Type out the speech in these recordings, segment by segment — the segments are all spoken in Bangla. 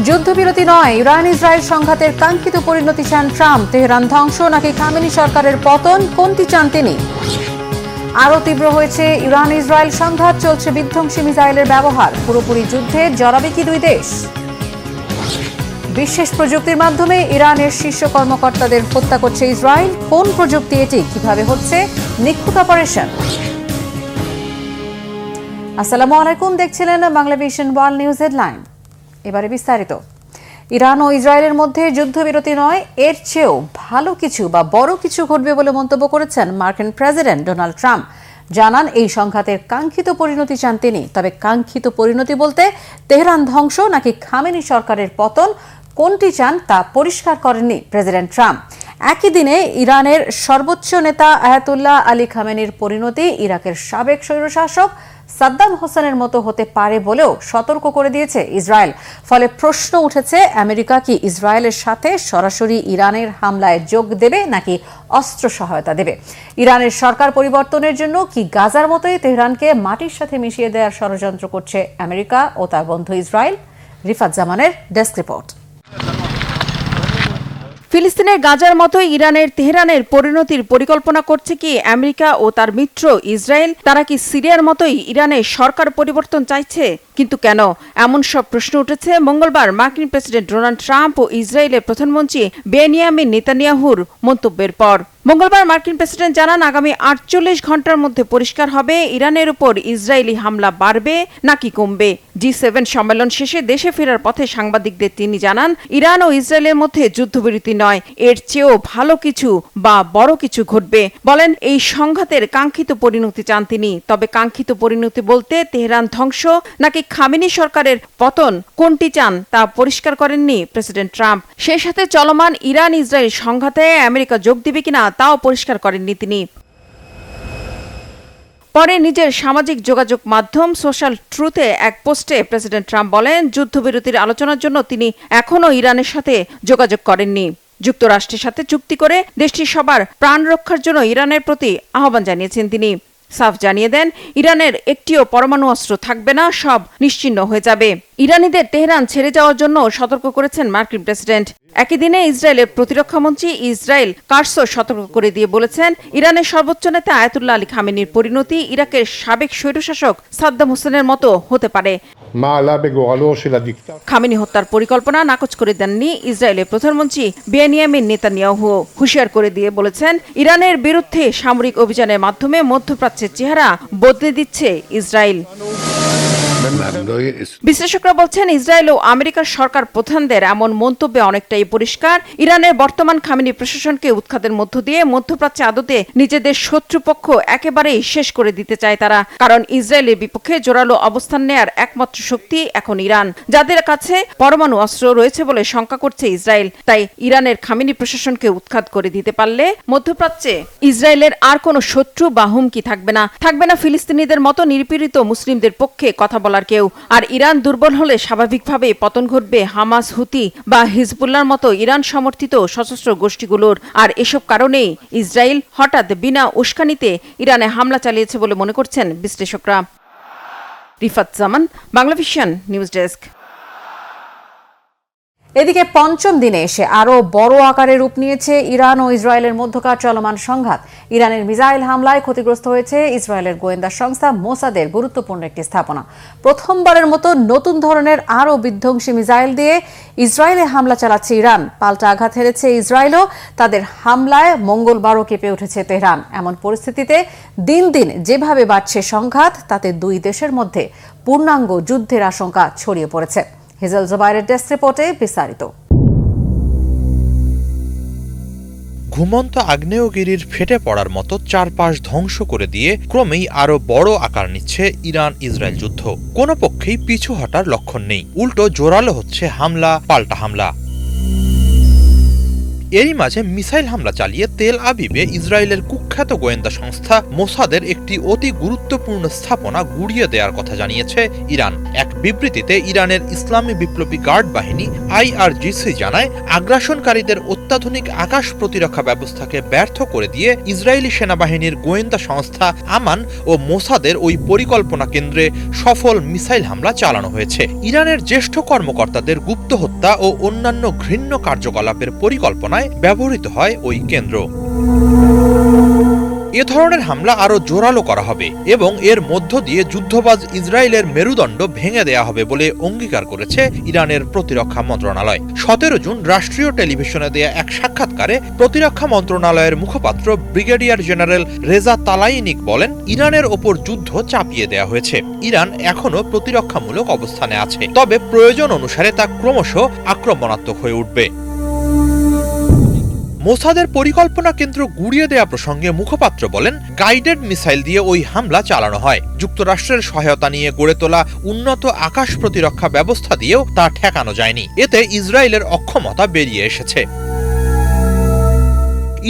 যুদ্ধবিরতি নয়, ইরান ইসরায়েল সংঘাতের কাঙ্ক্ষিত পরিণতি চান ট্রাম্প। তেহরান ধ্বংস নাকি খামেনি সরকারের পতন, কোনটি চান তিনি? আরও তীব্র হয়েছে ইরান ইসরায়েল সংঘাত, চলছে বিধ্বংসী মিসাইলের ব্যবহার। পুরোপুরি যুদ্ধে জড়াবে কি দুই দেশ? বিশেষ প্রযুক্তির মাধ্যমে ইরানের শীর্ষ কর্মকর্তাদের হত্যা করছে ইসরায়েল। কোন প্রযুক্তি এটি? কিভাবে হচ্ছে নিখুঁত অপারেশন? আসসালামু আলাইকুম, দেখছিলেন বাংলাভিশন ওয়ার্ল্ড নিউজ হেডলাইন। এবারে বিস্তারিত। ইরান ও ইসরায়েলের মধ্যে যুদ্ধবিরতি নয়, এর চেয়েও ভালো কিছু বা বড় কিছু ঘটবে বলে মন্তব্য করেছেন মার্কিন প্রেসিডেন্ট ডোনাল্ড ট্রাম্প। জানান এই সংঘাতের কাঙ্ক্ষিত পরিণতি চান তিনি। তবে কাঙ্ক্ষিত পরিণতি বলতে তেহরান ধ্বংস নাকি খামেনি সরকারের পতন, কোনটি চান তা পরিষ্কার করেননি প্রেসিডেন্ট ট্রাম্প। একই দিনে ইরানের সর্বোচ্চ নেতা আয়াতুল্লাহ আলী খামেনির পরিণতি ইরাকের সাবেক স্বৈরশাসক সাদ্দাম হোসেনের মতো হতে পারে বলেও সতর্ক করে দিয়েছে ইসরায়েল। ফলে প্রশ্ন উঠেছে, আমেরিকা কি ইসরায়েলের সাথে সরাসরি ইরানের হামলায় যোগ দেবে নাকি অস্ত্র সহায়তা দেবে? ইরানের সরকার পরিবর্তনের জন্য কি গাজার মতোই তেহরানকে মাটির সাথে মিশিয়ে দেওয়ার ষড়যন্ত্র করছে আমেরিকা ও তার বন্ধু ইসরায়েল? রিফাত জামানের ডেস্ক রিপোর্ট। ফিলিস্তিনের গাজার মতোই ইরানের তেহরানের পরিণতির পরিকল্পনা করছে কি আমেরিকা ও তার মিত্র ইসরায়েল? তারা কি সিরিয়ার মতোই ইরানের সরকার পরিবর্তন চাইছে? কিন্তু কেন? এমন সব প্রশ্ন উঠেছে মঙ্গলবার মার্কিন প্রেসিডেন্ট ডোনাল্ড ট্রাম্প ও ইসরায়েলের প্রধানমন্ত্রী বেনিয়ামিন নেতানিয়াহুর মন্তব্যের পর। মঙ্গলবার মার্কিন প্রেসিডেন্ট জানান, আগামী 48 ঘন্টার মধ্যে পরিষ্কার হবে ইরানের উপর ইসরায়েলি হামলা বাড়বে নাকি কমবে। G7 সম্মেলন শেষে দেশে ফেরার পথে সাংবাদিকদের তিনি জানান, ইরান ও ইসরায়েলের মধ্যে যুদ্ধবিরতি নয়, এর চেয়েও ভালো কিছু বা বড় কিছু ঘটবে। বলেন, এই সংঘাতের কাঙ্ক্ষিত পরিণতি চান তিনি। তবে কাঙ্ক্ষিত পরিণতি বলতে তেহরান ধ্বংস নাকি খামেনি সরকারের পতন, কোনটি চান তা পরিষ্কার করেননি প্রেসিডেন্ট ট্রাম্প। সেই সাথে চলমান ইরান ইসরায়েল সংঘাতে আমেরিকা যোগ দিবে কিনা তাও পরিষ্কার করেননি তিনি। পরে নিজের সামাজিক যোগাযোগ মাধ্যম সোশ্যাল ট্রুথে এক পোস্টে প্রেসিডেন্ট ট্রাম্প বলেন, যুদ্ধবিরতির আলোচনার জন্য তিনি এখনও ইরানের সাথে যোগাযোগ করেননি। যুক্তরাষ্ট্রের সাথে চুক্তি করে দেশটির সবার প্রাণ রক্ষার জন্য ইরানের প্রতি আহ্বান জানিয়েছেন তিনি। সাফ জানিয়ে দেন, ইরানের একটিও পরমাণু অস্ত্র থাকবে না, সব নিশ্চিহ্ন হয়ে যাবে। ইরানিদের তেহরান ছেড়ে যাওয়ার জন্য সতর্ক করেছেন মার্কিন প্রেসিডেন্ট। একই দিনে ইসরায়েলের প্রতিরক্ষামন্ত্রী ইসরায়েল কার্সো সতর্ক করে দিয়ে বলেছেন, ইরানের সর্বোচ্চ নেতা আয়াতুল্লাহ আলী খামেনির পরিণতি ইরাকের সাবেক স্বৈরশাসক সাদ্দাম হোসেনের মতো হতে পারে। খামেনি হত্যার পরিকল্পনা নাকচ করে দেননি ইসরায়েলের প্রধানমন্ত্রী বেনিয়ামিন নেতানিয়াহু। হুঁশিয়ার করে দিয়ে বলেছেন, ইরানের বিরুদ্ধে সামরিক অভিযানের মাধ্যমে মধ্যপ্রাচ্যের চেহারা বদলে দিচ্ছে ইসরায়েল। বিশ্লেষকরা বলছেন, ইসরায়েল ও আমেরিকার সরকার প্রধানদের এমন মন্তব্যে অনেকটাই পরিষ্কার, ইরানের বর্তমান খামেনি প্রশাসনকে উৎখাতের মধ্য দিয়ে মধ্যপ্রাচ্যে আদতে নিজেদের শত্রুপক্ষ একেবারেই শেষ করে দিতে চায় তারা। কারণ ইসরায়েলের বিপক্ষে জোরালো অবস্থান নেয়ার একমাত্র শক্তি এখন ইরান, যাদের কাছে পরমাণু অস্ত্র রয়েছে বলে শঙ্কা করছে ইসরায়েল। তাই ইরানের খামেনি প্রশাসনকে উৎখাত করে দিতে পারলে মধ্যপ্রাচ্যে ইসরায়েলের আর কোনো শত্রু বা হুমকি থাকবে না। থাকবে না ফিলিস্তিনিদের মতো নিপীড়িত মুসলিমদের পক্ষে কথা বলার কেউ। আর ইরান দুর্বল হলে স্বাভাবিকভাবেই পতন ঘটবে হামাস, হুতি বা হিজবুল্লাহর মতো ইরান সমর্থিত সশস্ত্র গোষ্ঠীগুলোর। আর এসব কারণেই ইসরায়েল হঠাৎ বিনা উস্কানিতে ইরানে হামলা চালিয়েছে বলে মনে করছেন বিশ্লেষকরা। রিফাত জামান, বাংলাভিশন নিউজ ডেস্ক। এদিকে পঞ্চম দিনে এসে আরও বড় আকারে রূপ নিয়েছে ইরান ও ইসরায়েলের মধ্যকার চলমান সংঘাত। ইরানের মিসাইল হামলায় ক্ষতিগ্রস্ত হয়েছে ইসরায়েলের গোয়েন্দা সংস্থা মোসাদের গুরুত্বপূর্ণ একটি স্থাপনা। প্রথমবারের মতো নতুন ধরনের আরও বিধ্বংসী মিসাইল দিয়ে ইসরায়েলে হামলা চালাচ্ছে ইরান। পাল্টা আঘাত হেরেছে ইসরায়েলও। তাদের হামলায় মঙ্গলবারও কেঁপে উঠেছে তেহরান। এমন পরিস্থিতিতে দিন দিন যেভাবে বাড়ছে সংঘাত, তাতে দুই দেশের মধ্যে পূর্ণাঙ্গ যুদ্ধের আশঙ্কা ছড়িয়ে পড়েছে। হেজেল জুবাইরের ডেস্ক রিপোর্টে বিস্তারিত। ঘুমন্ত আগ্নেয়গিরির ফেটে পড়ার মতো চারপাশ ধ্বংস করে দিয়ে ক্রমেই আরো বড় আকার নিচ্ছে ইরান ইসরায়েল যুদ্ধ। কোনো পক্ষেই পিছু হটার লক্ষণ নেই, উল্টো জোরালো হচ্ছে হামলা পাল্টা হামলা। এরই মাঝে মিসাইল হামলা চালিয়ে তেল আবিবে ইসরায়েলের কুখ্যাত গোয়েন্দা সংস্থা মোসাদের একটি অতি গুরুত্বপূর্ণ স্থাপনা গুড়িয়ে দেওয়ার কথা জানিয়েছে ইরান। এক বিবৃতিতে ইরানের ইসলামী বিপ্লবী গার্ড বাহিনী IRGC জানায়, আগ্রাসনকারীদের অত্যাধুনিক আকাশ প্রতিরক্ষা ব্যবস্থাকে ব্যর্থ করে দিয়ে ইসরায়েলি সেনাবাহিনীর গোয়েন্দা সংস্থা আমান ও মোসাদের ওই পরিকল্পনা কেন্দ্রে সফল মিসাইল হামলা চালানো হয়েছে। ইরানের জ্যেষ্ঠ কর্মকর্তাদের গুপ্ত হত্যা ও অন্যান্য ঘৃণ্য কার্যকলাপের পরিকল্পনায় ব্যবহৃত হয় ওই কেন্দ্র। এ ধরনের হামলা আরও জোরালো করা হবে এবং এর মধ্য দিয়ে যুদ্ধবাজ ইসরায়েলের মেরুদণ্ড ভেঙে দেয়া হবে বলে অঙ্গীকার করেছে ইরানের প্রতিরক্ষা মন্ত্রণালয়। 17 জুন রাষ্ট্রীয় টেলিভিশনে দেয়া এক সাক্ষাৎকারে প্রতিরক্ষা মন্ত্রণালয়ের মুখপাত্র ব্রিগেডিয়ার জেনারেল রেজা তালাইনিক বলেন, ইরানের ওপর যুদ্ধ চাপিয়ে দেয়া হয়েছে। ইরান এখনও প্রতিরক্ষামূলক অবস্থানে আছে, তবে প্রয়োজন অনুসারে তা ক্রমশ আক্রমণাত্মক হয়ে উঠবে। মোসাদের পরিকল্পনা কেন্দ্র গুড়িয়ে দেয়া প্রসঙ্গে মুখপাত্র বলেন, গাইডেড মিসাইল দিয়ে ওই হামলা চালানো হয়। যুক্তরাষ্ট্রের সহায়তা নিয়ে গড়ে তোলা উন্নত আকাশ প্রতিরক্ষা ব্যবস্থা দিয়েও তা ঠেকানো যায়নি। এতে ইসরায়েলের অক্ষমতা বেরিয়ে এসেছে।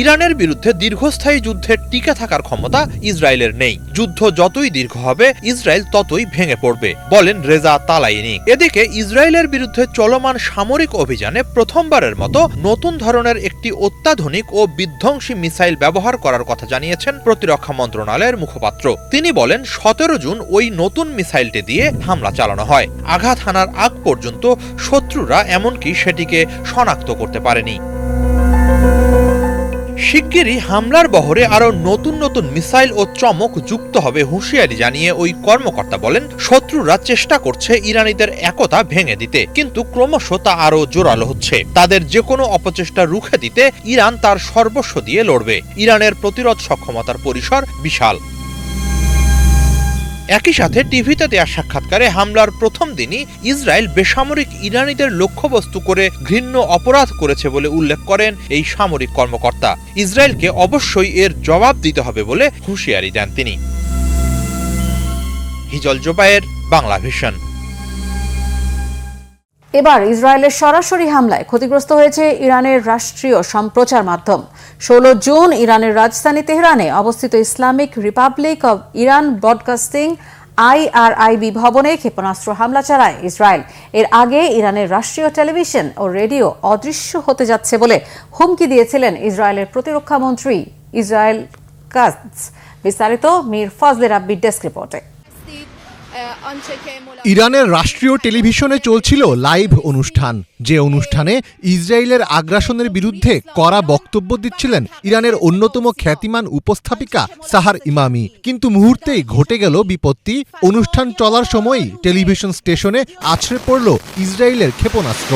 ইরানের বিরুদ্ধে দীর্ঘস্থায়ী যুদ্ধে টিকে থাকার ক্ষমতা ইসরায়েলের নেই। যুদ্ধ যতই দীর্ঘ হবে ইসরায়েল ততই ভেঙে পড়বে, বলেন রেজা তালাইনি। এদিকে ইসরায়েলের বিরুদ্ধে চলমান সামরিক অভিযানে প্রথমবারের মতো নতুন ধরনের একটি অত্যাধুনিক ও বিধ্বংসী মিসাইল ব্যবহার করার কথা জানিয়েছেন প্রতিরক্ষা মন্ত্রণালয়ের মুখপাত্র। তিনি বলেন, 17 জুন ওই নতুন মিসাইলটি দিয়ে হামলা চালানো হয়। আঘাত হানার আগ পর্যন্ত শত্রুরা এমনকি সেটিকে শনাক্ত করতে পারেনি। শিগগিরই হামলার বহরে আরো নতুন নতুন মিসাইল ও চমক যুক্ত হবে হুঁশিয়ারি জানিয়ে ওই কর্মকর্তা বলেন, শত্রুরা চেষ্টা করছে ইরানিদের একতা ভেঙে দিতে, কিন্তু ক্রমশ তা আরো জোরালো হচ্ছে। তাদের যে কোনো অপচেষ্টা রুখে দিতে ইরান তার সর্বস্ব দিয়ে লড়বে। ইরানের প্রতিরোধ সক্ষমতার পরিসর বিশাল। একই সাথে টিভিতে দেয়া সাক্ষাৎকারে হামলার প্রথম দিনই ইসরায়েল বেসামরিক ইরানিদের লক্ষ্যবস্তু করে ঘৃণ্য অপরাধ করেছে বলে উল্লেখ করেন এই সামরিক কর্মকর্তা। ইসরায়েলকে অবশ্যই এর জবাব দিতে হবে বলে হুঁশিয়ারি দেন তিনি। হিজল জোবায়ের, বাংলা ভিশন। এবার ইসরায়েলের সরাসরি হামলায় ক্ষতিগ্রস্ত হয়েছে ইরানের রাষ্ট্রীয় সম্প্রচার মাধ্যম। 16 জুন ইরানের রাজধানী তেহরানে অবস্থিত Islamic Republic of Iran broadcasting IRIB ভবনে ক্ষেপণাস্ত্র হামলা চালায় ইসরায়েল। এর আগে ইরানের রাষ্ট্রীয় টেলিভিশন ও রেডিও অদৃশ্য হতে যাচ্ছে বলে হুমকি দিয়েছিলেন ইসরায়েলের প্রতিরক্ষা মন্ত্রী ইসরায়েল কাটজ। বিস্তারিত মীর ফজলে রাব্বির ডেস্ক রিপোর্টে। ইরানের রাষ্ট্রীয় টেলিভিশনে চলছিল লাইভ অনুষ্ঠান, যে অনুষ্ঠানে ইসরায়েলের আগ্রাসনের বিরুদ্ধে কড়া বক্তব্য দিচ্ছিলেন ইরানের অন্যতম খ্যাতিমান উপস্থাপিকা সাহার ইমামি। কিন্তু মুহূর্তেই ঘটে গেল বিপত্তি। অনুষ্ঠান চলার সময়ই টেলিভিশন স্টেশনে আছড়ে পড়ল ইসরায়েলের ক্ষেপণাস্ত্র।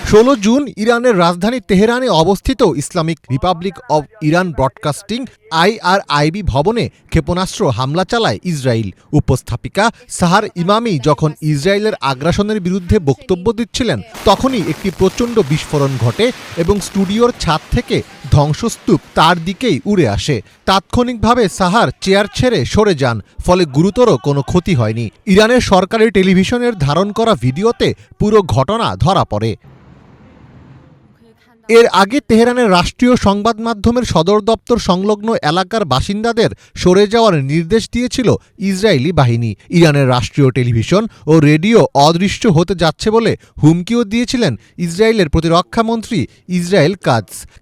16 জুন ইরানের রাজধানী তেহরানে অবস্থিত Islamic Republic of Iran broadcasting IRIB ভবনে ক্ষেপণাস্ত্র হামলা চালায় ইসরায়েল। উপস্থাপিকা সাহার ইমামি যখন ইসরায়েলের আগ্রাসনের বিরুদ্ধে বক্তব্য দিচ্ছিলেন, তখনই একটি প্রচণ্ড বিস্ফোরণ ঘটে এবং স্টুডিওর ছাদ থেকে ধ্বংসস্তূপ তার দিকেই উড়ে আসে। তাৎক্ষণিকভাবে সাহার চেয়ার ছেড়ে সরে যান, ফলে গুরুতর কোনো ক্ষতি হয়নি। ইরানের সরকারি টেলিভিশনের ধারণ করা ভিডিওতে পুরো ঘটনা ধরা পড়ে। এর আগে তেহরানের রাষ্ট্রীয় সংবাদ মাধ্যমের সদর দপ্তর সংলগ্ন এলাকার বাসিন্দাদের সরে যাওয়ার নির্দেশ দিয়েছিল ইসরায়েলি বাহিনী। ইরানের রাষ্ট্রীয় টেলিভিশন ও রেডিও অদৃশ্য হতে যাচ্ছে বলে হুমকিও দিয়েছিলেন ইসরায়েলের প্রতিরক্ষামন্ত্রী ইসরায়েল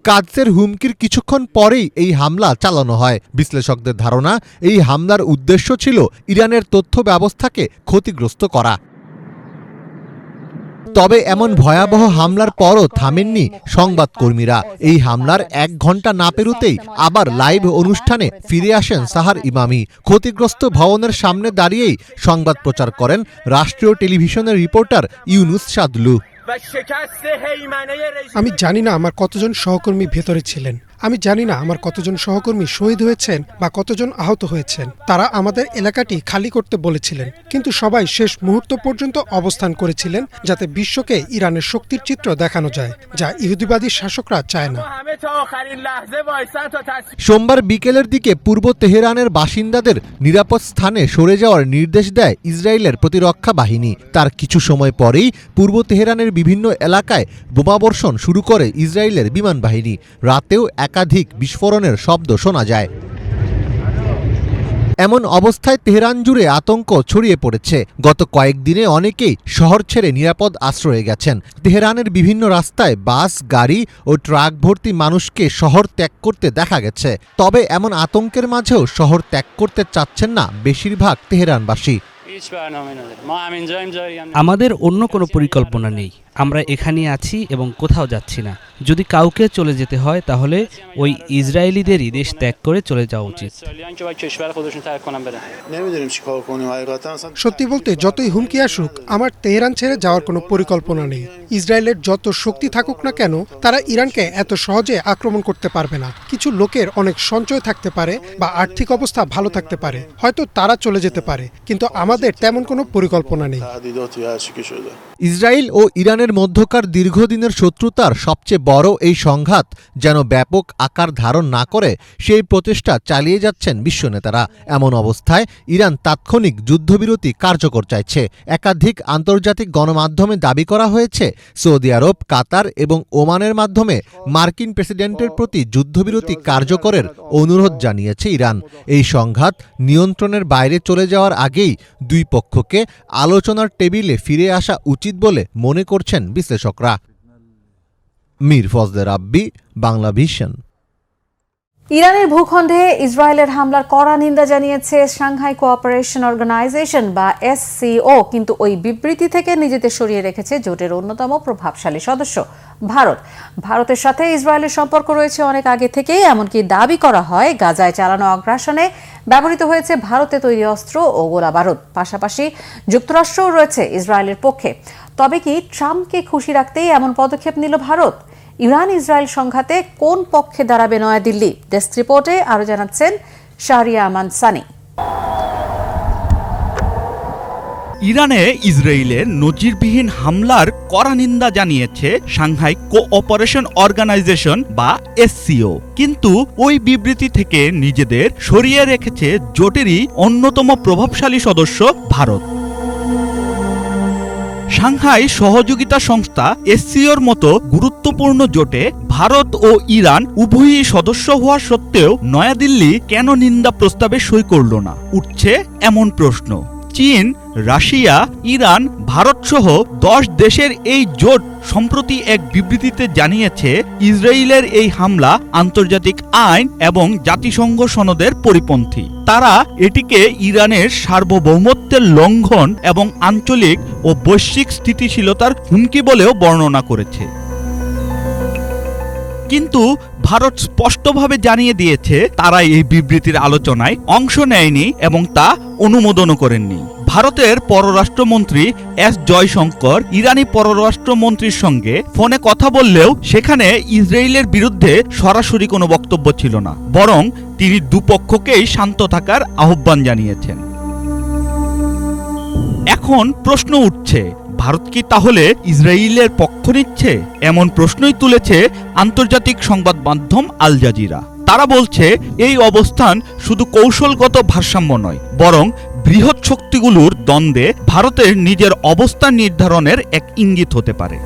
কাটজের হুমকির কিছুক্ষণ পরেই এই হামলা চালানো হয়। বিশ্লেষকদের ধারণা, এই হামলার উদ্দেশ্য ছিল ইরানের তথ্য ব্যবস্থাকে ক্ষতিগ্রস্ত করা। তবে এমন ভয়াবহ হামলার পরও থামেননি সংবাদকর্মীরা। এই হামলার 1 ঘন্টা না পেরোতেই আবার লাইভ অনুষ্ঠানে ফিরে আসেন সাহার ইমামি। ক্ষতিগ্রস্ত ভবনের সামনে দাঁড়িয়েই সংবাদ প্রচার করেন রাষ্ট্রীয় টেলিভিশনের রিপোর্টার ইউনুস সাদলু। আমি জানি না আমার কতজন সহকর্মী ভেতরে ছিলেন। আমি জানি না আমার কতজন সহকর্মী শহীদ হয়েছেন বা কতজন আহত হয়েছেন। তারা আমাদের এলাকাটি খালি করতে বলেছিলেন, কিন্তু সবাই শেষ মুহূর্ত পর্যন্ত অবস্থান করেছিলেন যাতে বিশ্বকে ইরানের শক্তির চিত্র দেখানো যায়, যা ইহুদিবাদী শাসকরা চায় না। সোমবার বিকেলের দিকে পূর্ব তেহরানের বাসিন্দাদের নিরাপদ স্থানে সরে যাওয়ার নির্দেশ দেয় ইসরায়েলের প্রতিরক্ষা বাহিনী। তার কিছু সময় পরেই পূর্ব তেহরানের বিভিন্ন এলাকায় বোমাবর্ষণ শুরু করে ইসরায়েলের বিমান বাহিনী। রাতেও একাধিক বিস্ফোরণের শব্দ শোনা যায়। এমন অবস্থায় তেহরান জুড়ে আতঙ্ক ছড়িয়ে পড়েছে। গত কয়েকদিনে অনেকেই শহর ছেড়ে নিরাপদ আশ্রয়ে গেছেন। তেহরানের বিভিন্ন রাস্তায় বাস, গাড়ি ও ট্রাক ভর্তি মানুষকে শহর ত্যাগ করতে দেখা গেছে। তবে এমন আতঙ্কের মাঝেও শহর ত্যাগ করতে চাচ্ছেন না বেশিরভাগ তেহরানবাসী। আমাদের অন্য কোনো পরিকল্পনা নেই। আমরা এখানে আছি এবং কোথাও যাচ্ছি না। যদি কাউকে চলে যেতে হয় তাহলে ওই ইসরায়েলিদেরই দেশ ত্যাগ করে চলে যাওয়া উচিত। সত্যি বলতে যতই হুমকি আসুক, আমার তেহরান ছেড়ে যাওয়ার কোনো পরিকল্পনা নেই। ইসরায়েলের যত শক্তি থাকুক না কেন, তারা ইরানকে এত সহজে আক্রমণ করতে পারবে না। কিছু লোকের অনেক সঞ্চয় থাকতে পারে বা আর্থিক অবস্থা ভালো থাকতে পারে, হয়তো তারা চলে যেতে পারে, কিন্তু আমাদের তেমন কোনো পরিকল্পনা নেই। ইসরায়েল ও ইরানের মধ্যকার দীর্ঘদিনের শত্রুতার সবচেয়ে বড় এই সংঘাত যেন ব্যাপক আকার ধারণ না করে সেই প্রচেষ্টা চালিয়ে যাচ্ছেন বিশ্ব নেতারা। এমন অবস্থায় ইরান তাৎক্ষণিক যুদ্ধবিরতি কার্যকর চাইছে। একাধিক আন্তর্জাতিক গণমাধ্যমে দাবি করা হয়েছে সৌদি আরব, কাতার এবং ওমানের মাধ্যমে মার্কিন প্রেসিডেন্টের প্রতি যুদ্ধবিরতি কার্যকরের অনুরোধ জানিয়েছে ইরান। এই সংঘাত নিয়ন্ত্রণের বাইরে চলে যাওয়ার আগেই দুই পক্ষকে আলোচনার টেবিলে ফিরে আসা উচিত বলে মনে করছেন বিশ্লেষকরা। মীর ফজলে রাব্বি, বাংলা ভিশন। ইরানের ভূখণ্ডে ইসরায়েলের হামলার কড়া নিন্দা জানিয়েছে সাংহাই কোঅপারেশন অর্গানাইজেশন বা SCO, কিন্তু ওই বিবৃতি থেকে নিজেদের সরিয়ে রেখেছে জোটের অন্যতম প্রভাবশালী সদস্য ভারত। ভারতের সাথে ইসরায়েলের সম্পর্ক রয়েছে অনেক আগে থেকেই। এমনকি দাবি করা হয় গাজায় চালানো আগ্রাসনে ব্যবহৃত হয়েছে ভারতে তৈরি অস্ত্র ও গোলাবারুদ। পাশাপাশি যুক্তরাষ্ট্রও রয়েছে ইসরায়েলের পক্ষে। তবে কি ট্রাম্পকে খুশি রাখতেই এমন পদক্ষেপ নিল ভারত? ইরান ইসরায়েল সংঘাতে কোন পক্ষে দাঁড়াবে নয়াদিল্লি? ডেস্ক রিপোর্টে আরো জানাচ্ছেন শাহরিয়া আমান সানি। ইরানে ইসরায়েলের নজিরবিহীন হামলার কড়া নিন্দা জানিয়েছে সাংহাই কোঅপারেশন অর্গানাইজেশন বা SCO, কিন্তু ওই বিবৃতি থেকে নিজেদের সরিয়ে রেখেছে জোটেরই অন্যতম প্রভাবশালী সদস্য ভারত। সাংহাই সহযোগিতা সংস্থা SCOর মতো গুরুত্বপূর্ণ জোটে ভারত ও ইরান উভয়ই সদস্য হওয়া সত্ত্বেও নয়াদিল্লি কেন নিন্দা প্রস্তাবে সই করল না, উঠছে এমন প্রশ্ন। চীন, রাশিয়া, ইরান, ভারতসহ 10 দেশের এই জোট সম্প্রতি এক বিবৃতিতে জানিয়েছে ইসরায়েলের এই হামলা আন্তর্জাতিক আইন এবং জাতিসংঘ সনদের পরিপন্থী। তারা এটিকে ইরানের সার্বভৌমত্বের লঙ্ঘন এবং আঞ্চলিক ও বৈশ্বিক স্থিতিশীলতার হুমকি বলেও বর্ণনা করেছে। কিন্তু ভারত স্পষ্টভাবে জানিয়ে দিয়েছে তারা এই বিবৃতির আলোচনায় অংশ নেয়নি এবং তা অনুমোদনও করেননি। ভারতের পররাষ্ট্রমন্ত্রী S জয়শঙ্কর ইরানি পররাষ্ট্রমন্ত্রীর সঙ্গে ফোনে কথা বললেও সেখানে ইসরায়েলের বিরুদ্ধে সরাসরি কোনো বক্তব্য ছিল না, বরং তিনি দুপক্ষকেই শান্ত থাকার আহ্বান জানিয়েছেন। এখন প্রশ্ন উঠছে, ভারত কি তাহলে ইসরায়েলের পক্ষ নিচ্ছে? এমন প্রশ্নই তুলেছে আন্তর্জাতিক সংবাদ মাধ্যম আল জাজিরা। তারা বলছে এই অবস্থান শুধু কৌশলগত ভারসাম্য নয়, বরং বৃহৎ শক্তিগুলোর দ্বন্দ্বে ভারতের নিজের অবস্থান নির্ধারণের এক ইঙ্গিত হতে পারে।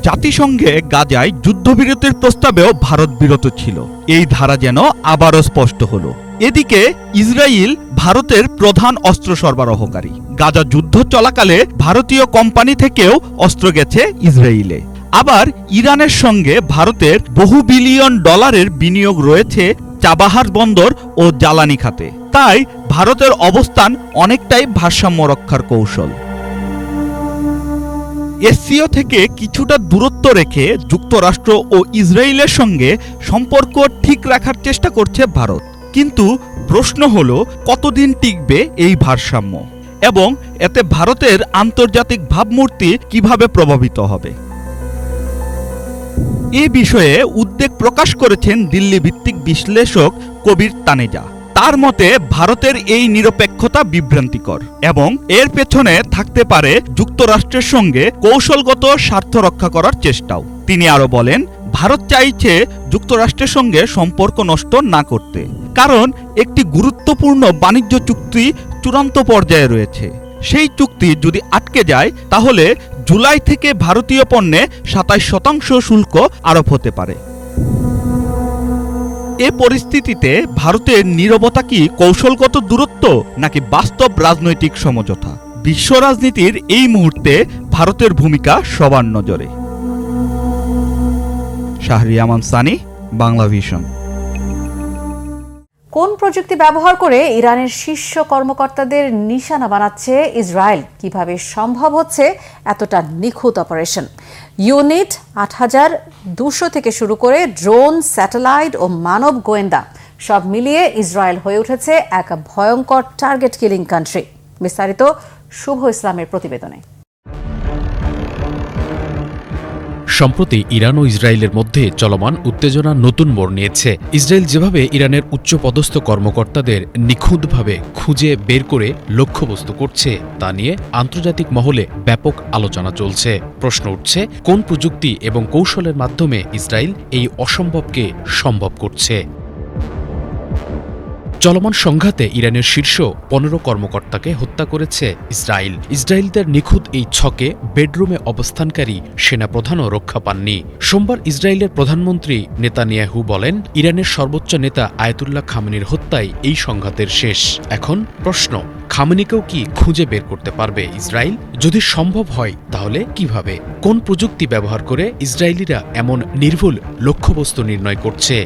জাতিসংঘে গাজায় যুদ্ধবিরতির প্রস্তাবেও ভারত বিরত ছিল। এই ধারা যেন আবারও স্পষ্ট হলো। এদিকে ইসরায়েল ভারতের প্রধান অস্ত্র সরবরাহকারী। গাজা যুদ্ধ চলাকালে ভারতীয় কোম্পানি থেকেও অস্ত্র গেছে ইসরায়েলে। আবার ইরানের সঙ্গে ভারতের বহু বিলিয়ন ডলারের বিনিয়োগ রয়েছে চাবাহার বন্দর ও জ্বালানি খাতে। তাই ভারতের অবস্থান অনেকটাই ভারসাম্য রক্ষার কৌশল। SCO থেকে কিছুটা দূরত্ব রেখে যুক্তরাষ্ট্র ও ইসরায়েলের সঙ্গে সম্পর্ক ঠিক রাখার চেষ্টা করছে ভারত। কিন্তু প্রশ্ন হলো, কতদিন টিকবে এই ভারসাম্য এবং এতে ভারতের আন্তর্জাতিক ভাবমূর্তি কিভাবে প্রভাবিত হবে? এ বিষয়ে উদ্বেগ প্রকাশ করেছেন দিল্লি ভিত্তিক বিশ্লেষক কবির তানেজা। তার মতে ভারতের এই নিরপেক্ষতা বিভ্রান্তিকর এবং এর পেছনে থাকতে পারে যুক্তরাষ্ট্রের সঙ্গে কৌশলগত স্বার্থ রক্ষা করার চেষ্টাও। তিনি আরো বলেন, ভারত চাইছে যুক্তরাষ্ট্রের সঙ্গে সম্পর্ক নষ্ট না করতে, কারণ একটি গুরুত্বপূর্ণ বাণিজ্য চুক্তি চূড়ান্ত পর্যায়ে রয়েছে। সেই চুক্তি যদি আটকে যায় তাহলে জুলাই থেকে ভারতীয় পণ্যে 27% শুল্ক আরোপ হতে পারে। এ পরিস্থিতিতে ভারতের নীরবতা কি কৌশলগত দূরত্ব নাকি বাস্তব রাজনৈতিক সমঝোতা? বিশ্ব রাজনীতির এই মুহূর্তে ভারতের ভূমিকা সবার নজরে। শাহরিয়ামান সানি, বাংলা ভিশন। কোন প্রযুক্তি ব্যবহার করে ইরানের শীর্ষ কর্মকর্তাদের নিশানা বানাচ্ছে ইসরায়েল? কিভাবে সম্ভব হচ্ছে এতটা নিখুঁত অপারেশন? ইউনিট ৮,২০০ থেকে শুরু করে ড্রোন, স্যাটেলাইট ও মানব গোয়েন্দা সব মিলিয়ে ইসরায়েল হয়ে উঠেছে এক ভয়ঙ্কর টার্গেট কিলিং কান্ট্রি। বিস্তারিত শুভ ইসলামের প্রতিবেদনে। সম্প্রতি ইরান ও ইসরায়েলের মধ্যে চলমান উত্তেজনা নতুন মোড় নিয়েছে। ইসরায়েল যেভাবে ইরানের উচ্চপদস্থ কর্মকর্তাদের নিখুঁতভাবে খুঁজে বের করে লক্ষ্যবস্তু করছে তা নিয়ে আন্তর্জাতিক মহলে ব্যাপক আলোচনা চলছে। প্রশ্ন উঠছে, কোন প্রযুক্তি এবং কৌশলের মাধ্যমে ইসরায়েল এই অসম্ভবকে সম্ভব করছে? চলমান সংঘাতে ইরানের শীর্ষ ১৫ কর্মকর্তাকে হত্যা করেছে ইসরায়েল। ইসরায়েলদের নিখুঁত এই ছকে বেডরুমে অবস্থানকারী সেনাপ্রধানও রক্ষা পাননি। সোমবার ইসরায়েলের প্রধানমন্ত্রী নেতানিয়াহু বলেন, ইরানের সর্বোচ্চ নেতা আয়াতুল্লাহ খামেনির হত্যাই এই সংঘাতের শেষ। এখন প্রশ্ন, খামেনিকেও কি খুঁজে বের করতে পারবে ইসরায়েল? যদি সম্ভব হয় তাহলে কিভাবে? কোন প্রযুক্তি ব্যবহার করে ইসরায়েলিরা এমন নির্ভুল লক্ষ্যবস্তু নির্ণয় করছে?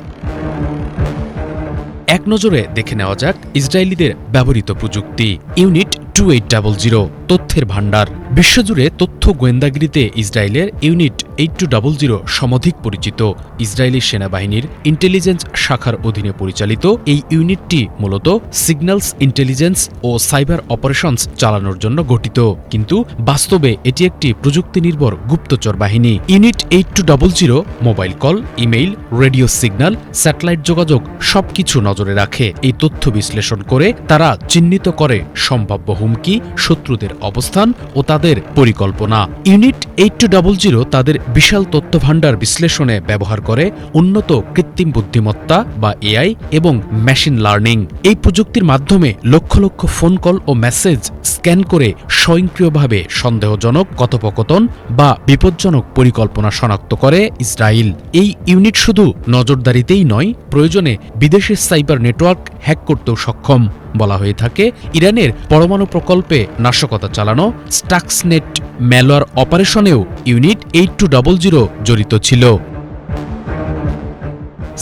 এক নজরে দেখে নেওয়া যাক ইসরায়েলিদের ব্যবহৃত প্রযুক্তি। ইউনিট 2800 তথ্যের ভাণ্ডার। বিশ্বজুড়ে তথ্য গোয়েন্দাগিরিতে ইসরায়েলের ইউনিট 8200 সমধিক পরিচিত। ইসরায়েলি সেনাবাহিনীর ইন্টেলিজেন্স শাখার অধীনে পরিচালিত এই ইউনিটটি মূলত সিগন্যালস ইন্টেলিজেন্স ও সাইবার অপারেশনস চালানোর জন্য গঠিত, কিন্তু বাস্তবে এটি একটি প্রযুক্তি নির্ভর গুপ্তচর বাহিনী। Unit 8200 mobile call, email, radio signal, satellite যোগাযোগ সবকিছু নজরে রাখে। এই তথ্য বিশ্লেষণ করে তারা চিহ্নিত করে সম্ভাব্য হুমকি, শত্রুদের অবস্থান ও তাদের পরিকল্পনা। ইউনিট 8200 তাদের বিশাল তথ্য ভাণ্ডার বিশ্লেষণে ব্যবহার করে উন্নত কৃত্রিম বুদ্ধিমত্তা বা এআই এবং মেশিন লার্নিং। এই প্রযুক্তির মাধ্যমে লক্ষ লক্ষ ফোন কল ও মেসেজ স্ক্যান করে স্বয়ংক্রিয়ভাবে সন্দেহজনক কথোপকথন বা বিপজ্জনক পরিকল্পনা শনাক্ত করে ইসরায়েল। এই ইউনিট শুধু নজরদারিতেই নয়, প্রয়োজনে বিদেশের সাইবার নেটওয়ার্ক হ্যাক করতেও সক্ষম। বলা হয়ে থাকে, ইরানের পরমাণু প্রকল্পে নাশকতা চালানো স্টাক্সনেট ম্যালওয়্যার অপারেশনেও ইউনিট 8200 জড়িত ছিল।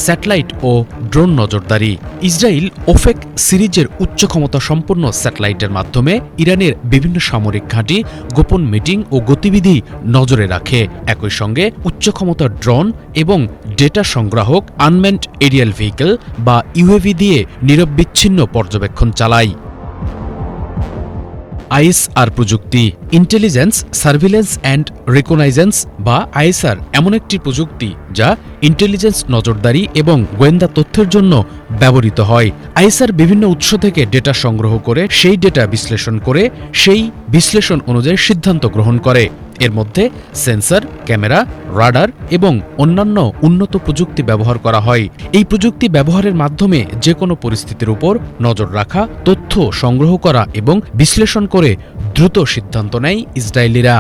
স্যাটেলাইট ও ড্রোন নজরদারি। ইসরায়েল ওফেক সিরিজের উচ্চ ক্ষমতা সম্পন্ন স্যাটেলাইটের মাধ্যমে ইরানের বিভিন্ন সামরিক ঘাঁটি, গোপন মিটিং ও গতিবিধি নজরে রাখে। একই সঙ্গে উচ্চ ক্ষমতার ড্রোন এবং ডেটা সংগ্রাহক আনম্যান্ড এরিয়াল ভেহিকল বা ইউএভি দিয়ে নিরবচ্ছিন্ন পর্যবেক্ষণ চালায়। আইএসআর প্রযুক্তি। ইন্টেলিজেন্স, সার্ভিলেন্স অ্যান্ড রিকগনাইজেন্স বা আইএসআর এমন একটি প্রযুক্তি যা ইন্টেলিজেন্স, নজরদারি এবং গোয়েন্দা তথ্যের জন্য ব্যবহৃত হয়। আইএসআর বিভিন্ন উৎস থেকে ডেটা সংগ্রহ করে সেই ডেটা বিশ্লেষণ করে সেই বিশ্লেষণ অনুযায়ী সিদ্ধান্ত গ্রহণ করে। এর মধ্যে সেন্সর, ক্যামেরা, রাডার এবং অন্যান্য উন্নত প্রযুক্তি ব্যবহার করা হয়। এই প্রযুক্তি ব্যবহারের মাধ্যমে যে কোনো পরিস্থিতির উপর নজর রাখা, তথ্য সংগ্রহ করা এবং বিশ্লেষণ করে দ্রুত সিদ্ধান্ত নেয় ইসরায়েলিরা।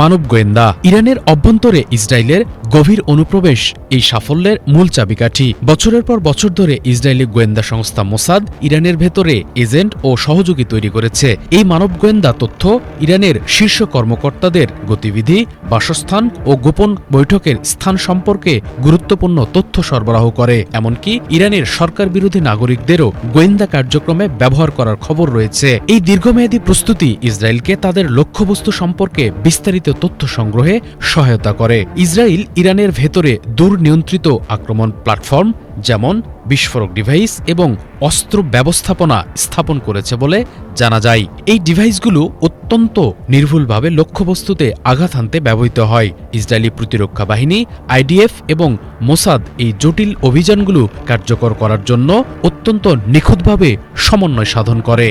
মানব গোয়েন্দা। ইরানের অভ্যন্তরে ইসরায়েলের গভীর অনুপ্রবেশ এই সাফল্যের মূল চাবিকাঠি। বছরের পর বছর ধরে ইসরায়েলি গোয়েন্দা সংস্থা মোসাদ ইরানের ভেতরে এজেন্ট ও সহযোগী তৈরি করেছে। এই মানব গোয়েন্দা তথ্য ইরানের শীর্ষ কর্মকর্তাদের গতিবিধি, বাসস্থান ও গোপন বৈঠকের স্থান সম্পর্কে গুরুত্বপূর্ণ তথ্য সরবরাহ করে। এমনকি ইরানের সরকার বিরোধী নাগরিকদেরও গোয়েন্দা কার্যক্রমে ব্যবহার করার খবর রয়েছে। এই দীর্ঘমেয়াদী প্রস্তুতি ইসরায়েলকে তাদের লক্ষ্যবস্তু সম্পর্কে বিস্তারিত বিস্তারিত তথ্য সংগ্রহে সহায়তা করে। ইসরায়েল ইরানের ভেতরে দুর্নিয়ন্ত্রিত আক্রমণ প্ল্যাটফর্ম যেমন বিস্ফোরক ডিভাইস এবং অস্ত্র ব্যবস্থাপনা স্থাপন করেছে বলে জানা যায়। এই ডিভাইসগুলো অত্যন্ত নির্ভুলভাবে লক্ষ্যবস্তুতে আঘাত হানতে ব্যবহৃত হয়। ইসরায়েলি প্রতিরক্ষা বাহিনী আইডিএফ এবং মোসাদ এই জটিল অভিযানগুলো কার্যকর করার জন্য অত্যন্ত নিখুঁতভাবে সমন্বয় সাধন করে।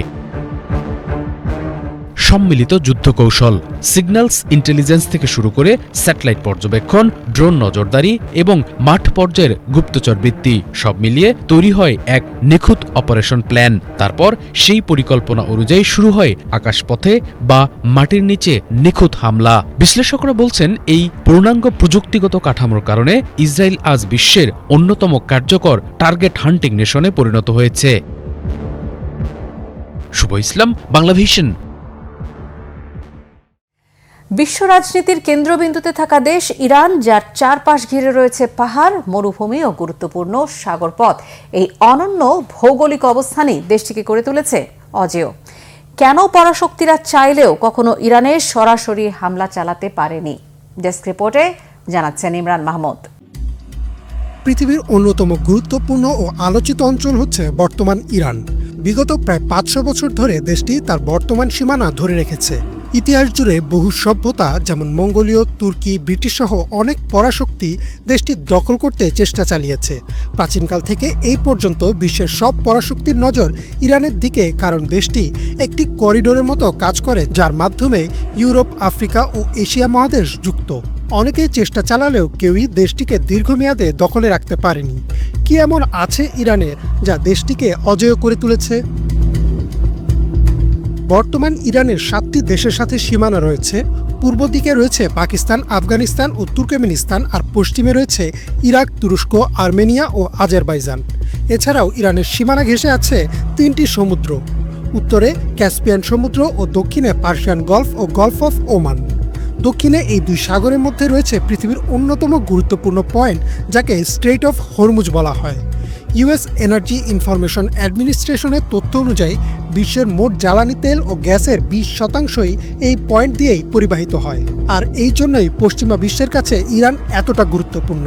সম্মিলিত যুদ্ধকৌশল, সিগন্যালস ইন্টেলিজেন্স থেকে শুরু করে স্যাটেলাইট পর্যবেক্ষণ, ড্রোন নজরদারি এবং মাঠ পর্যায়ের গুপ্তচর বৃত্তি সব মিলিয়ে তৈরি হয় এক নিখুঁত অপারেশন প্ল্যান। তারপর সেই পরিকল্পনা অনুযায়ী শুরু হয় আকাশপথে বা মাটির নিচে নিখুঁত হামলা। বিশ্লেষকরা বলছেন এই পূর্ণাঙ্গ প্রযুক্তিগত কাঠামোর কারণে ইসরায়েল আজ বিশ্বের অন্যতম কার্যকর টার্গেট হান্টিং নেশনে পরিণত হয়েছে। শুভ ইসলাম, বাংলাভিশন। বিশ্ব রাজনীতির কেন্দ্রবিন্দুতে থাকা দেশ ইরান, যার চারপাশ ঘিরে রয়েছে পাহাড়, মরুভূমি ও গুরুত্বপূর্ণ সাগরপথ, এই অনন্য ভৌগোলিক অবস্থানই দেশটিকে করে তুলেছে অজেয়। কেন পরাশক্তিরা চাইলেও কখনো ইরানে সরাসরি হামলা চালাতে পারেনি? ডেস্ক রিপোর্টে জানাচ্ছেন ইমরান মাহমুদ। পৃথিবীর অন্যতম গুরুত্বপূর্ণ ও আলোচিত অঞ্চল হচ্ছে বর্তমান ইরান। বিগত প্রায় ৫০০ বছর ধরে দেশটি তার বর্তমান সীমানা ধরে রেখেছে। ইতিহাস জুড়ে বহু সভ্যতা যেমন মঙ্গোলীয়, তুর্কি, ব্রিটিশ সহ অনেক পরাশক্তি দেশটি দখল করতে চেষ্টা চালিয়েছে। প্রাচীনকাল থেকে এই পর্যন্ত বিশ্বের সব পরাশক্তির নজর ইরানের দিকে, কারণ দেশটি একটি করিডোরের মতো কাজ করে, যার মাধ্যমে ইউরোপ, আফ্রিকা ও এশিয়া মহাদেশ যুক্ত। অনেকেই চেষ্টা চালালেও কেউই দেশটিকে দীর্ঘমেয়াদে দখলে রাখতে পারেনি। কি এমন আছে ইরানে যা দেশটিকে অজেয় করে তুলেছে? বর্তমান ইরানের 7টি দেশের সাথে সীমানা রয়েছে। পূর্ব দিকে রয়েছে পাকিস্তান, আফগানিস্তান ও তুর্কমেনিস্তান, আর পশ্চিমে রয়েছে ইরাক, তুরস্ক, আর্মেনিয়া ও আজারবাইজান। এছাড়াও ইরানের সীমানা ঘেঁষে আছে 3টি সমুদ্র, উত্তরে ক্যাসপিয়ান সমুদ্র ও দক্ষিণে পার্সিয়ান গলফ ও গলফ অফ ওমান। দক্ষিণে এই দুই সাগরের মধ্যে রয়েছে পৃথিবীর অন্যতম গুরুত্বপূর্ণ পয়েন্ট, যাকে স্ট্রেইট অফ হরমুজ বলা হয়। ইউএস এনার্জি ইনফরমেশন অ্যাডমিনিস্ট্রেশনের তথ্য অনুযায়ী বিশ্বের মোট জ্বালানি তেল ও গ্যাসের 20% এই পয়েন্ট দিয়েই পরিবাহিত হয়। আর এই জন্যই পশ্চিমা বিশ্বের কাছে ইরান এতটা গুরুত্বপূর্ণ।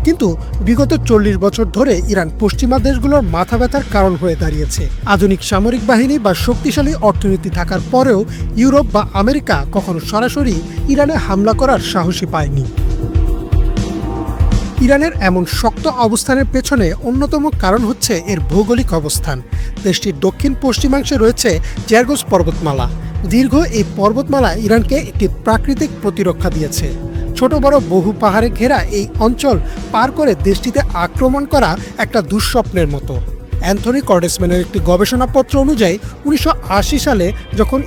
কিন্তু বিগত 40 বছর ধরে ইরান পশ্চিমা দেশগুলোর মাথা ব্যথার কারণ হয়ে দাঁড়িয়েছে। আধুনিক সামরিক বাহিনী বা শক্তিশালী অর্থনীতি থাকার পরেও ইউরোপ বা আমেরিকা কখনো সরাসরি ইরানে হামলা করার সাহসী পায়নি। ইরানের এমন শক্ত অবস্থানের পেছনে অন্যতম কারণ হচ্ছে এর ভৌগোলিক অবস্থান। দেশটির দক্ষিণ পশ্চিমাংশে রয়েছে জারগোস পর্বতমালা। দীর্ঘ এই পর্বতমালা ইরানকে একটি প্রাকৃতিক প্রতিরক্ষা দিয়েছে। ছোট বড় বহু পাহাড়ে ঘেরা এই অঞ্চল পার করে দেশটিতে আক্রমণ করা একটা দুঃস্বপ্নের মতো। অ্যান্থনি কর্ডেসম্যানের একটি গবেষণাপত্র অনুযায়ী 1980 সালে যখন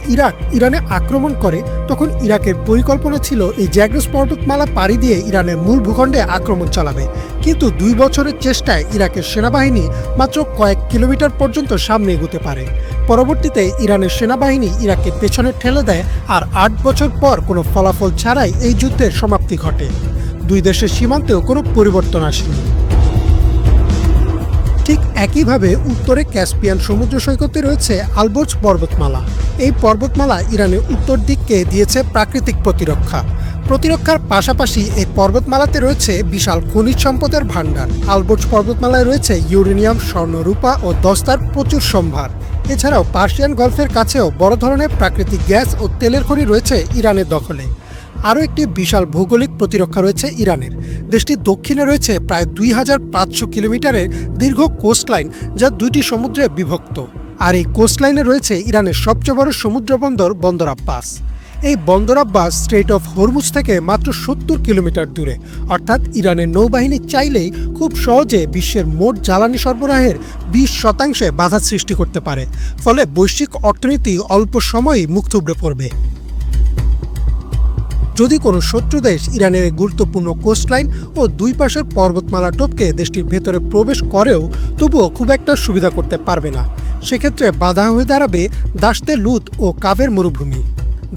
ইরানে আক্রমণ করে, তখন ইরাকের পরিকল্পনা ছিল এই জাগ্রস পর্বতমালা পাড়ি দিয়ে ইরানের মূল ভূখণ্ডে আক্রমণ চালাবে। কিন্তু 2 বছরের চেষ্টায় ইরাকের সেনাবাহিনী মাত্র কয়েক কিলোমিটার পর্যন্ত সামনে এগোতে পারে। পরবর্তীতে ইরানের সেনাবাহিনী ইরাককে পেছনে ঠেলে দেয়, আর 8 বছর পর কোনো ফলাফল ছাড়াই এই যুদ্ধের সমাপ্তি ঘটে। 2 দেশের সীমান্তেও কোনো পরিবর্তন আসেনি। ঠিক একইভাবে উত্তরে ক্যাসপিয়ান সমুদ্র সৈকতে রয়েছে আলবোর্জ পর্বতমালা। এই পর্বতমালা ইরানের উত্তর দিককে দিয়েছে প্রাকৃতিক প্রতিরক্ষার পাশাপাশি এই পর্বতমালাতে রয়েছে বিশাল খনিজ সম্পদের ভাণ্ডার। আলবোর্জ পর্বতমালায় রয়েছে ইউরেনিয়াম, স্বর্ণ, রূপা ও দস্তার প্রচুর সম্ভার। এছাড়াও পার্সিয়ান গলফের কাছেও বড় ধরনের প্রাকৃতিক গ্যাস ও তেলের খনি রয়েছে ইরানের দখলে। আরও একটি বিশাল ভৌগোলিক প্রতিরক্ষা রয়েছে ইরানের। দেশটির দক্ষিণে রয়েছে প্রায় 2500 কিলোমিটারের দীর্ঘ কোস্টলাইন, যা 2টি সমুদ্রে বিভক্ত। আর এই কোস্টলাইনে রয়েছে ইরানের সবচেয়ে বড় সমুদ্র বন্দর আব্বাস। এই বন্দর আব্বাস স্ট্রেইট অফ হরমুজ থেকে মাত্র 70 কিলোমিটার দূরে। অর্থাৎ ইরানের নৌবাহিনী চাইলেই খুব সহজে বিশ্বের মোট জ্বালানি সরবরাহের 20% বাধা সৃষ্টি করতে পারে। ফলে বৈশ্বিক অর্থনীতি অল্প সময়েই মুখ থুবড়ে পড়বে। যদি কোনো শত্রু দেশ ইরানের গুরুত্বপূর্ণ কোস্টলাইন ও 2 পাশের পর্বতমালা টপকে দেশটির ভেতরে প্রবেশ করেও তবুও খুব একটা সুবিধা করতে পারবে না। সেক্ষেত্রে বাধা হয়ে দাঁড়াবে দাশতে লুত ও কাভের মরুভূমি।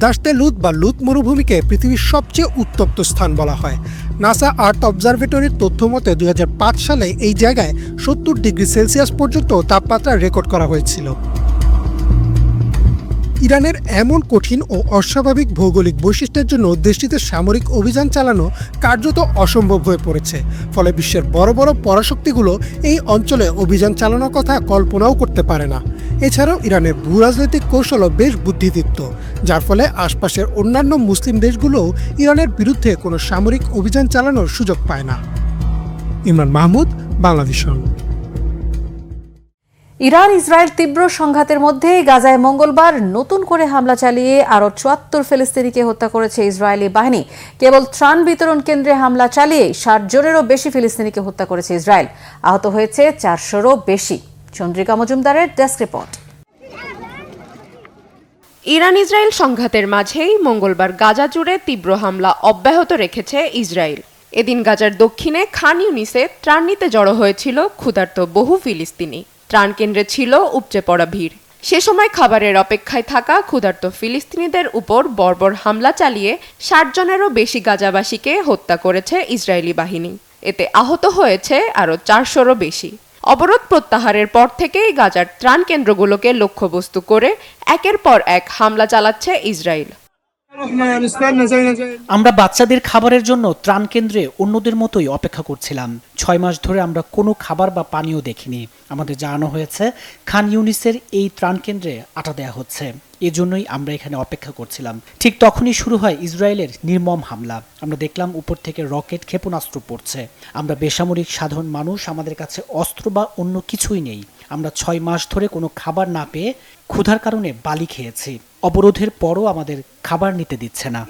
দাশতে লুত বা লুত মরুভূমিকে পৃথিবীর সবচেয়ে উত্তপ্ত স্থান বলা হয়। নাসা আর্থ অবজারভেটরির তথ্য মতে 2005 সালে এই জায়গায় 70 ডিগ্রি সেলসিয়াস পর্যন্ত তাপমাত্রা রেকর্ড করা হয়েছিল। ইরানের এমন কঠিন ও অস্বাভাবিক ভৌগোলিক বৈশিষ্ট্যের জন্য দেশটিতে সামরিক অভিযান চালানো কার্যত অসম্ভব হয়ে পড়েছে। ফলে বিশ্বের বড় বড় পরাশক্তিগুলো এই অঞ্চলে অভিযান চালানোর কথা কল্পনাও করতে পারে না। এছাড়াও ইরানের ভূরাজনৈতিক কৌশলও বেশ বুদ্ধিদীপ্ত, যার ফলে আশপাশের অন্যান্য মুসলিম দেশগুলোও ইরানের বিরুদ্ধে কোনো সামরিক অভিযান চালানোর সুযোগ পায় না। ইমরান মাহমুদ, বাংলাভিশন। ইরান ইসরায়েল তীব্র সংঘাতের মধ্যে গাজায় মঙ্গলবার নতুন করে হামলা চালিয়ে আরও ৭৪ ফিলিস্তিনিকে হত্যা করেছে ইসরায়েলি বাহিনী। কেবল ত্রাণ বিতরণ কেন্দ্রে হামলা চালিয়ে ৬০ জনেরও বেশি ফিলিস্তিনিকে হত্যা করেছে ইসরায়েল। আহত হয়েছে ৪০০রও বেশি। চন্দ্রিকা মজুমদারের ডেস্ক রিপোর্ট। ইরান ইসরায়েল সংঘাতের মাঝেই মঙ্গলবার গাজা জুড়ে তীব্র হামলা অব্যাহত রেখেছে ইসরায়েল। এদিন গাজার দক্ষিণে খান ইউনিসে ত্রাণ নিতে জড়ো হয়েছিল ক্ষুধার্ত বহু ফিলিস্তিনি। ত্রাণ কেন্দ্রে ছিল উপচে পড়া ভিড়। সে সময় খাবারের অপেক্ষায় থাকা ক্ষুধার্ত ফিলিস্তিনিদের উপর বর্বর হামলা চালিয়ে ৬০ জনেরও বেশি গাজাবাসীকে হত্যা করেছে ইসরায়েলি বাহিনী। এতে আহত হয়েছে আরও ৪০০রও বেশি। অবরোধ প্রত্যাহারের পর থেকেই গাজার ত্রাণ কেন্দ্রগুলোকে লক্ষ্যবস্তু করে একের পর এক হামলা চালাচ্ছে ইসরায়েল। আমরা বাচ্চাদের খাবারের জন্য ত্রাণ কেন্দ্রে অন্যদের মতোই অপেক্ষা করছিলাম। ৬ মাস ধরে আমরা কোনো খাবার বা পানীয় দেখিনি। আমাদের জানানো হয়েছে খান ইউনিসের এই ত্রাণ কেন্দ্রে আটা দেয়া হচ্ছে, এজন্যই আমরা এখানে অপেক্ষা করছিলাম। ঠিক তখনই শুরু হয় ইসরায়েলের নির্মম হামলা। আমরা দেখলাম উপর থেকে রকেট, ক্ষেপণাস্ত্র পড়ছে। আমরা বেসামরিক সাধারণ মানুষ, আমাদের কাছে অস্ত্র বা অন্য কিছুই নেই। আমরা ৬ মাস ধরে কোনো খাবার না পেয়ে ক্ষুধার কারণে বালি খেয়েছি। অবরোধের পরও আমাদের খাবার নিতে দিচ্ছে না।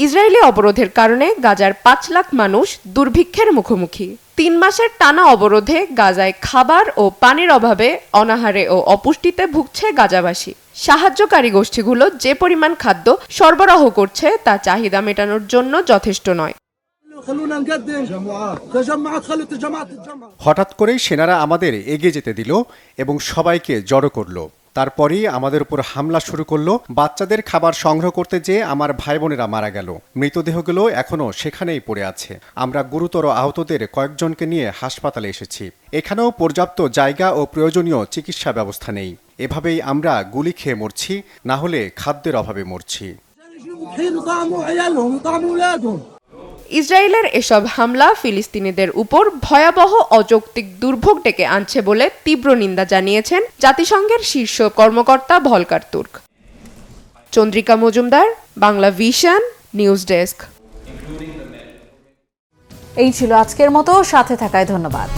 ইসরায়েলি অবরোধের কারণে গাজার ৫ লাখ মানুষ দুর্ভিক্ষের মুখোমুখি। ৩ মাসের টানা অবরোধে গাজায় খাবার ও পানির অভাবে অনাহারে ও অপুষ্টিতে ভুগছে গাজাবাসী। সাহায্যকারী গোষ্ঠীগুলো যে পরিমাণ খাদ্য সরবরাহ করছে তা চাহিদা মেটানোর জন্য যথেষ্ট নয়। হঠাৎ করেই সেনারা আমাদের এগিয়ে যেতে দিল এবং সবাইকে জড়ো করলো। তারপরই আমাদের উপর হামলা শুরু করলো। বাচ্চাদের খাবার সংগ্রহ করতে যেয়ে আমার ভাই বোনেরা মারা গেল। মৃতদেহগুলো এখনো সেখানেই পড়ে আছে। আমরা গুরুতর আহতদের কয়েকজনকে নিয়ে হাসপাতালে এসেছি। এখানেও পর্যাপ্ত জায়গা ও প্রয়োজনীয় চিকিৎসা ব্যবস্থা নেই। এভাবেই আমরা গুলি খেয়ে মরছি, না হলে খাদ্যের অভাবে মরছি। ইসরায়েলের এসব হামলা ফিলিস্তিনিদের উপর ভয়াবহ অযৌক্তিক দুর্ভোগ ডেকে আনছে বলে তীব্র নিন্দা জানিয়েছেন জাতিসংঘের শীর্ষ কর্মকর্তা Volker Turk. Chandrika Majumdar, Bangla vision, news desk. এই ছিল আজকের মতো। সাথে থাকায় ধন্যবাদ।